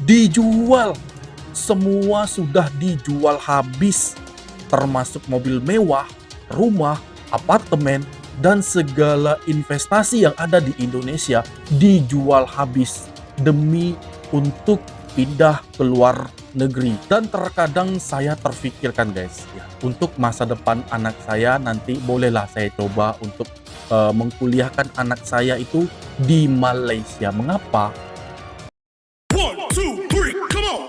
dijual. Semua sudah dijual habis, termasuk mobil mewah, rumah, apartemen, dan segala investasi yang ada di Indonesia dijual habis demi untuk pindah ke luar negeri. Dan terkadang saya terfikirkan guys, ya, untuk masa depan anak saya nanti bolehlah saya coba untuk mengkuliahkan anak saya itu di Malaysia. Mengapa? One, two, three, come on!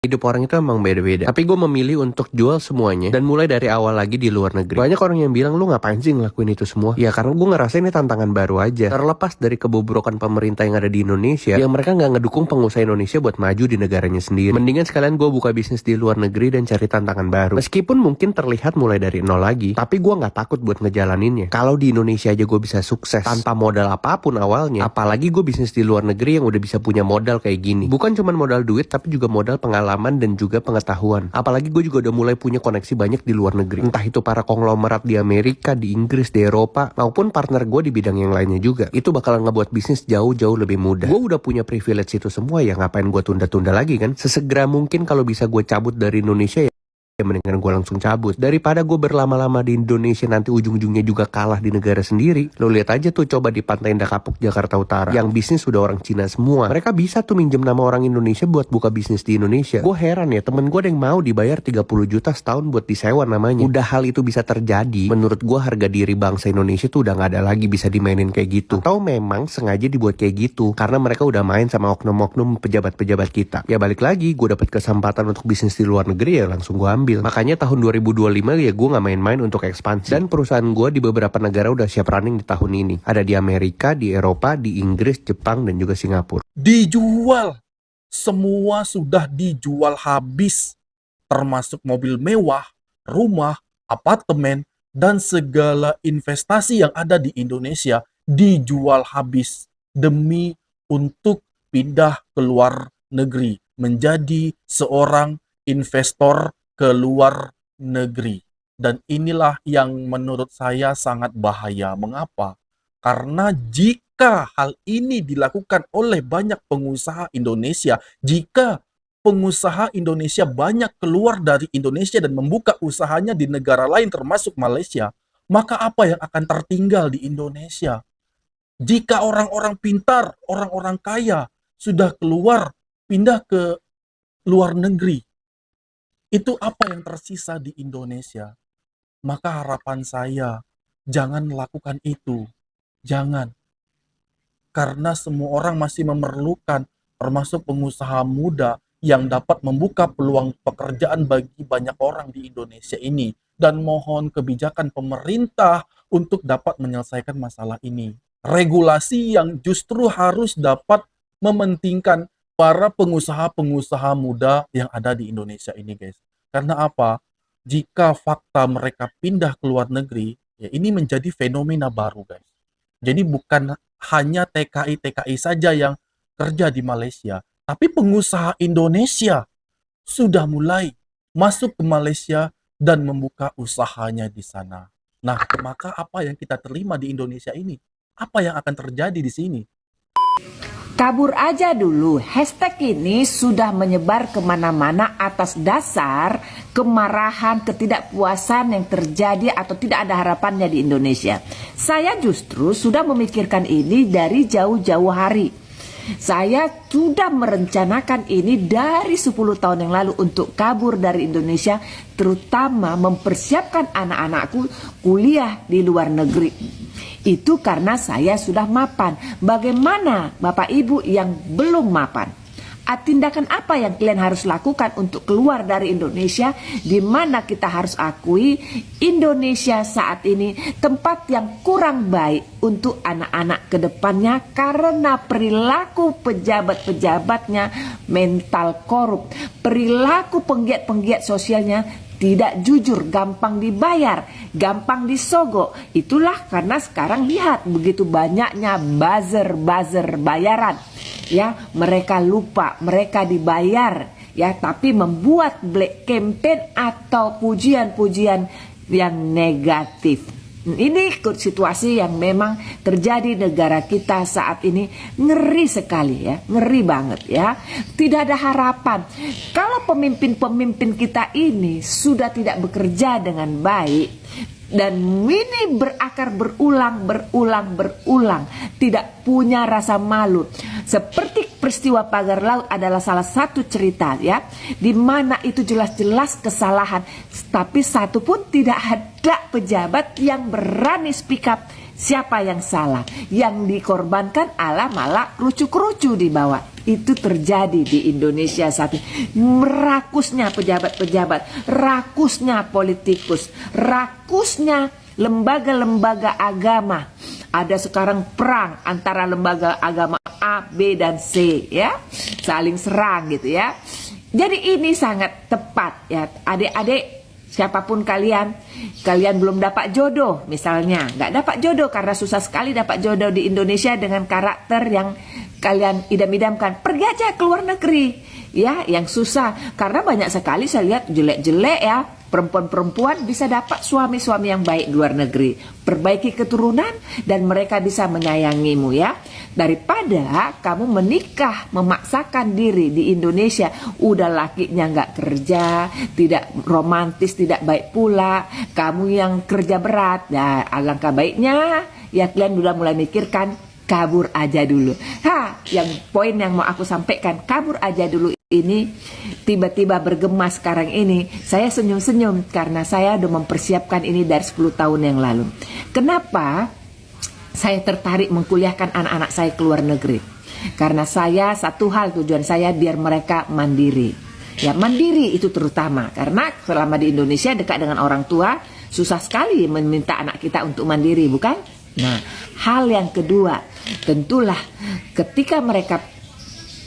Hidup orang itu emang beda-beda. Tapi gue memilih untuk jual semuanya dan mulai dari awal lagi di luar negeri. Banyak orang yang bilang, lu ngapain sih ngelakuin itu semua? Ya karena gue ngerasa ini tantangan baru aja. Terlepas dari kebobrokan pemerintah yang ada di Indonesia, yang mereka nggak ngedukung pengusaha Indonesia buat maju di negaranya sendiri. Mendingan sekalian gue buka bisnis di luar negeri dan cari tantangan baru. Meskipun mungkin terlihat mulai dari nol lagi, tapi gue nggak takut buat ngejalaninnya. Kalau di Indonesia aja gue bisa sukses tanpa modal apapun awalnya, apalagi gue bisnis di luar negeri yang udah bisa punya modal kayak gini. Bukan cuma modal duit, tapi juga modal pengalaman dan juga pengetahuan. Apalagi gue juga udah mulai punya koneksi banyak di luar negeri. Entah itu para konglomerat di Amerika, di Inggris, di Eropa, maupun partner gue di bidang yang lainnya juga. Itu bakalan ngebuat bisnis jauh-jauh lebih mudah. Gue udah punya privilege itu semua, ya ngapain gue tunda-tunda lagi kan? Sesegera mungkin kalau bisa gue cabut dari Indonesia, ya mendingan gue langsung cabut. Daripada gue berlama-lama di Indonesia nanti ujung-ujungnya juga kalah di negara sendiri. Lo lihat aja tuh coba di Pantai Indah Kapuk, Jakarta Utara. Yang bisnis sudah orang Cina semua. Mereka bisa tuh minjem nama orang Indonesia buat buka bisnis di Indonesia. Gue heran ya, temen gue ada yang mau dibayar 30 juta setahun buat disewa namanya. Udah hal itu bisa terjadi, menurut gue harga diri bangsa Indonesia tuh udah gak ada lagi bisa dimainin kayak gitu. Atau memang sengaja dibuat kayak gitu karena mereka udah main sama oknum-oknum pejabat-pejabat kita. Ya balik lagi, gue dapet kesempatan untuk bisnis di luar negeri, ya langsung gue ambil. Makanya tahun 2025 ya gue gak main-main untuk ekspansi. Dan perusahaan gue di beberapa negara udah siap running di tahun ini. Ada di Amerika, di Eropa, di Inggris, Jepang, dan juga Singapura. Dijual. Semua sudah dijual habis, termasuk mobil mewah, rumah, apartemen, dan segala investasi yang ada di Indonesia dijual habis demi untuk pindah ke luar negeri, menjadi seorang investor ke luar negeri. Dan inilah yang menurut saya sangat bahaya. Mengapa? Karena jika hal ini dilakukan oleh banyak pengusaha Indonesia, jika pengusaha Indonesia banyak keluar dari Indonesia dan membuka usahanya di negara lain termasuk Malaysia, maka apa yang akan tertinggal di Indonesia? Jika orang-orang pintar, orang-orang kaya sudah keluar, pindah ke luar negeri, itu apa yang tersisa di Indonesia? Maka harapan saya, jangan lakukan itu. Jangan. Karena semua orang masih memerlukan, termasuk pengusaha muda yang dapat membuka peluang pekerjaan bagi banyak orang di Indonesia ini. Dan mohon kebijakan pemerintah untuk dapat menyelesaikan masalah ini. Regulasi yang justru harus dapat mementingkan para pengusaha-pengusaha muda yang ada di Indonesia ini, guys. Karena apa? Jika fakta mereka pindah ke luar negeri, ya ini menjadi fenomena baru, guys. Jadi bukan hanya TKI-TKI saja yang kerja di Malaysia, tapi pengusaha Indonesia sudah mulai masuk ke Malaysia dan membuka usahanya di sana. Nah, maka apa yang kita terima di Indonesia ini? Apa yang akan terjadi di sini? Kabur aja dulu, hashtag ini sudah menyebar kemana-mana atas dasar kemarahan, ketidakpuasan yang terjadi atau tidak ada harapannya di Indonesia. Saya justru sudah memikirkan ini dari jauh-jauh hari. Saya sudah merencanakan ini dari 10 tahun yang lalu untuk kabur dari Indonesia, terutama mempersiapkan anak-anakku kuliah di luar negeri. Itu karena saya sudah mapan. Bagaimana Bapak Ibu yang belum mapan? Tindakan apa yang kalian harus lakukan untuk keluar dari Indonesia, di mana kita harus akui Indonesia saat ini tempat yang kurang baik untuk anak-anak ke depannya karena perilaku pejabat-pejabatnya mental korup, perilaku penggiat-penggiat sosialnya tidak jujur, gampang dibayar, gampang disogok. Itulah karena sekarang lihat begitu banyaknya buzzer bayaran. Ya, mereka lupa mereka dibayar, ya, tapi membuat black campaign atau pujian-pujian yang negatif. Ini situasi yang memang terjadi negara kita saat ini, ngeri sekali ya, ngeri banget ya. Tidak ada harapan. Kalau pemimpin-pemimpin kita ini sudah tidak bekerja dengan baik, dan ini berakar berulang, tidak punya rasa malu. Seperti peristiwa pagar laut adalah salah satu cerita ya, di mana itu jelas-jelas kesalahan, tapi satu pun tidak ada pejabat yang berani speak up siapa yang salah. Yang dikorbankan malah kerucu-kerucu di bawah. Itu terjadi di Indonesia saat ini. Rakusnya pejabat-pejabat, rakusnya politikus, rakusnya lembaga-lembaga agama. Ada sekarang perang antara lembaga agama A, B, dan C ya, saling serang gitu ya. Jadi ini sangat tepat ya, adik-adik. Siapapun kalian belum dapat jodoh misalnya, nggak dapat jodoh karena susah sekali dapat jodoh di Indonesia dengan karakter yang kalian idam-idamkan, pergi aja ke luar negeri ya, yang susah karena banyak sekali saya lihat jelek-jelek ya, perempuan-perempuan bisa dapat suami-suami yang baik di luar negeri, perbaiki keturunan dan mereka bisa menyayangimu ya, daripada kamu menikah memaksakan diri di Indonesia, udah lakinya nggak kerja, tidak romantis, tidak baik pula, kamu yang kerja berat. Nah, alangkah baiknya ya kalian udah mulai mikirkan kabur aja dulu. Yang poin yang mau aku sampaikan, kabur aja dulu ini tiba-tiba bergema sekarang ini. Saya senyum-senyum karena saya udah mempersiapkan ini dari 10 tahun yang lalu. Kenapa saya tertarik mengkuliahkan anak-anak saya ke luar negeri? Karena saya, satu hal tujuan saya biar mereka mandiri. Ya, mandiri itu terutama karena selama di Indonesia dekat dengan orang tua, susah sekali meminta anak kita untuk mandiri, bukan? Nah, hal yang kedua, tentulah ketika mereka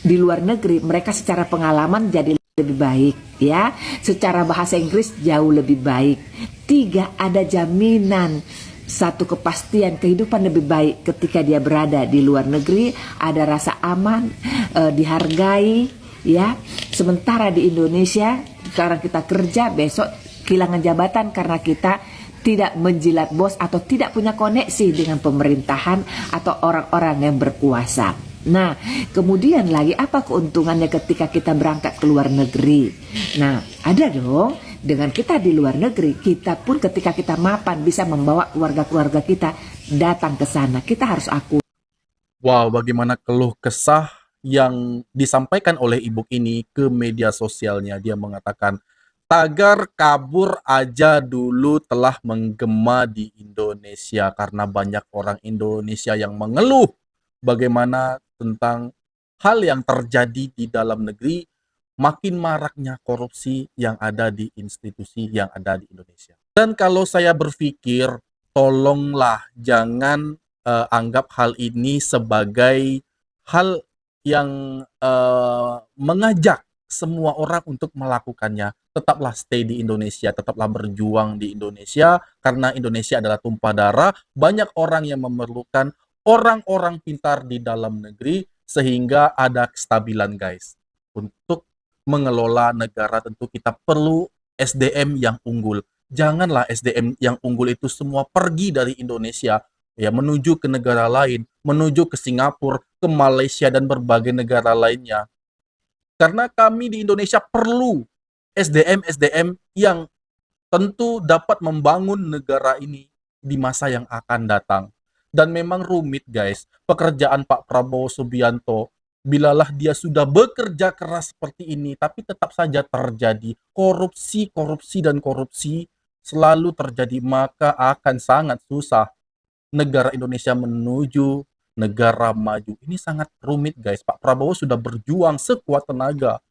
di luar negeri, mereka secara pengalaman jadi lebih baik ya, secara bahasa Inggris jauh lebih baik. 3, ada jaminan, satu kepastian kehidupan lebih baik ketika dia berada di luar negeri, ada rasa aman, dihargai ya. Sementara di Indonesia sekarang kita kerja, besok kehilangan jabatan karena kita tidak menjilat bos atau tidak punya koneksi dengan pemerintahan atau orang-orang yang berkuasa. Nah, kemudian lagi apa keuntungannya ketika kita berangkat ke luar negeri? Nah, ada dong. Dengan kita di luar negeri, kita pun ketika kita mapan bisa membawa keluarga-keluarga kita datang ke sana. Kita harus akui. Wow, bagaimana keluh kesah yang disampaikan oleh ibu ini ke media sosialnya. Dia mengatakan, tagar kabur aja dulu telah menggema di Indonesia karena banyak orang Indonesia yang mengeluh bagaimana tentang hal yang terjadi di dalam negeri, makin maraknya korupsi yang ada di institusi yang ada di Indonesia. Dan kalau saya berpikir, tolonglah jangan anggap hal ini sebagai hal yang mengajak semua orang untuk melakukannya. Tetaplah stay di Indonesia, tetaplah berjuang di Indonesia, karena Indonesia adalah tumpah darah. Banyak orang yang memerlukan orang-orang pintar di dalam negeri, sehingga ada kestabilan guys. Untuk mengelola negara tentu kita perlu SDM yang unggul. Janganlah SDM yang unggul itu semua pergi dari Indonesia, ya, menuju ke negara lain, menuju ke Singapura, ke Malaysia, dan berbagai negara lainnya. Karena kami di Indonesia perlu SDM-SDM yang tentu dapat membangun negara ini di masa yang akan datang. Dan memang rumit guys, pekerjaan Pak Prabowo Subianto, bilalah dia sudah bekerja keras seperti ini, tapi tetap saja terjadi korupsi, dan korupsi selalu terjadi, maka akan sangat susah negara Indonesia menuju negara maju. Ini sangat rumit guys. Pak Prabowo sudah berjuang sekuat tenaga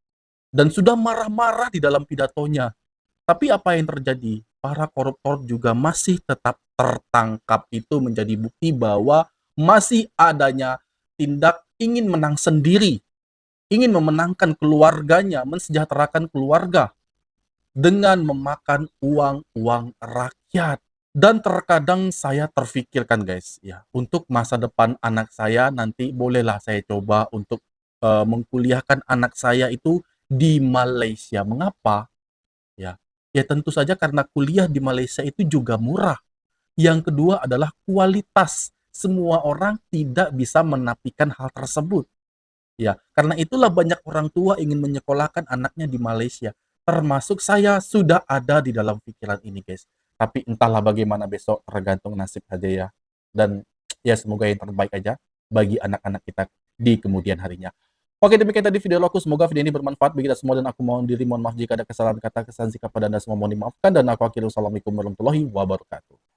dan sudah marah-marah di dalam pidatonya. Tapi apa yang terjadi? Para koruptor juga masih tetap tertangkap. Itu menjadi bukti bahwa masih adanya tindak ingin menang sendiri, ingin memenangkan keluarganya, mensejahterakan keluarga dengan memakan uang rakyat. Dan terkadang saya terfikirkan guys, ya, untuk masa depan anak saya nanti bolehlah saya coba untuk mengkuliahkan anak saya itu di Malaysia. Mengapa? Ya, Ya tentu saja karena kuliah di Malaysia itu juga murah. Yang kedua adalah kualitas. Semua orang tidak bisa menafikan hal tersebut. Ya, karena itulah banyak orang tua ingin menyekolahkan anaknya di Malaysia. Termasuk saya sudah ada di dalam pikiran ini, guys. Tapi entahlah bagaimana besok, tergantung nasib aja ya. Dan ya semoga yang terbaik aja bagi anak-anak kita di kemudian harinya. Oke, demikian tadi video aku. Semoga video ini bermanfaat bagi kita semua dan aku mohon maaf jika ada kesalahan kata, kesalahan sikap pada Anda semua mohon dimaafkan dan aku akhiri. Wassalamualaikum warahmatullahi wabarakatuh.